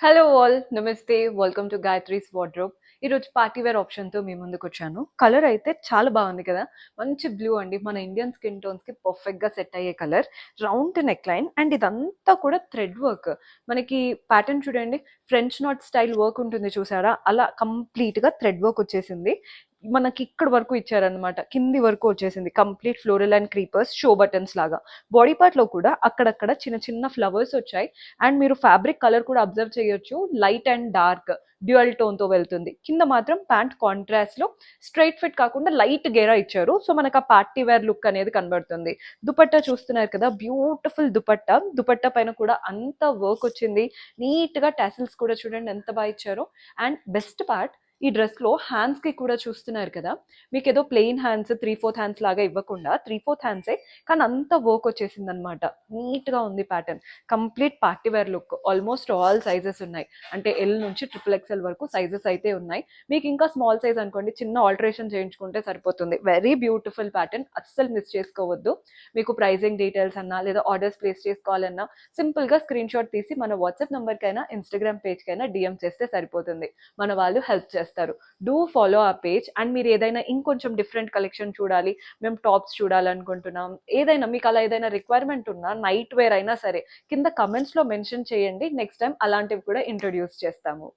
Hello all నమస్తే welcome to Gayatri's wardrobe. ఈరోజు party wear ఆప్షన్తో మీ ముందుకు వచ్చాను. కలర్ అయితే చాలా బాగుంది కదా, మంచి బ్లూ అండి, మన ఇండియన్ స్కిన్ టోన్స్కి పర్ఫెక్ట్గా సెట్ అయ్యే colour. Round neck line and ఇదంతా కూడా థ్రెడ్ వర్క్. మనకి ప్యాటర్న్ చూడండి, ఫ్రెంచ్ నాట్ స్టైల్ వర్క్ ఉంటుంది చూసారా, అలా కంప్లీట్గా థ్రెడ్ వర్క్ వచ్చేసింది. మనకి ఇక్కడ వరకు ఇచ్చారనమాట, కింది వరకు వచ్చేసింది complete floral and creepers show buttons లాగా. బాడీ పార్ట్ లో కూడా అక్కడక్కడ చిన్న చిన్న ఫ్లవర్స్ వచ్చాయి. అండ్ మీరు ఫ్యాబ్రిక్ కలర్ కూడా అబ్జర్వ్ చేయొచ్చు, light and dark dual tone తో వెళ్తుంది. కింద మాత్రం ప్యాంట్ కాంట్రాస్ట్ లో స్ట్రైట్ ఫిట్ కాకుండా లైట్ గేరా ఇచ్చారు, సో మనకు ఆ పార్టీ వేర్ లుక్ అనేది కనబడుతుంది. దుపట్టా చూస్తున్నారు కదా, బ్యూటిఫుల్ దుపట్టా. దుపట్టా పైన కూడా అంత వర్క్ వచ్చింది, నీట్ గా టాసిల్స్ కూడా చూడండి ఎంత బాగా ఇచ్చారో. అండ్ బెస్ట్ పార్ట్, ఈ డ్రెస్ లో హ్యాండ్స్ కి కూడా చూస్తున్నారు కదా, మీకు ఏదో ప్లెయిన్ హ్యాండ్స్ 3/4 హ్యాండ్స్ లాగా ఇవ్వకుండా 3/4 హ్యాండ్సే, కానీ అంత వర్క్ వచ్చేసింది అనమాట. నీట్ గా ఉంది pattern, complete party wear look. Almost all sizes ఉన్నాయి, అంటే ఎల్ నుంచి XXL వరకు సైజెస్ అయితే ఉన్నాయి. మీకు ఇంకా స్మాల్ సైజ్ అనుకోండి, చిన్న ఆల్టరేషన్ చేయించుకుంటే సరిపోతుంది. వెరీ బ్యూటిఫుల్ ప్యాటర్న్, అస్సలు మిస్ చేసుకోవద్దు. మీకు ప్రైజింగ్ డీటెయిల్స్ అన్నా లేదా ఆర్డర్స్ ప్లేస్ చేసుకోవాలన్నా సింపుల్ గా స్క్రీన్ షాట్ తీసి మన వాట్సాప్ నంబర్ కైనా ఇన్స్టాగ్రామ్ పేజ్ కైనా డిఎం చేస్తే సరిపోతుంది, మన వాళ్ళు హెల్ప్ చేస్తారు. డూ ఫాలో ఆ పేజ్. అండ్ మీరు ఏదైనా ఇంకొంచెం డిఫరెంట్ కలెక్షన్ చూడాలి, మేము టాప్స్ చూడాలనుకుంటున్నాం, ఏదైనా మీకు అలా ఏదైనా రిక్వైర్మెంట్ ఉన్నా, నైట్ వేర్ అయినా సరే, కింద కమెంట్స్ లో మెన్షన్ చేయండి. నెక్స్ట్ టైం అలాంటివి కూడా ఇంట్రొడ్యూస్ చేస్తాము.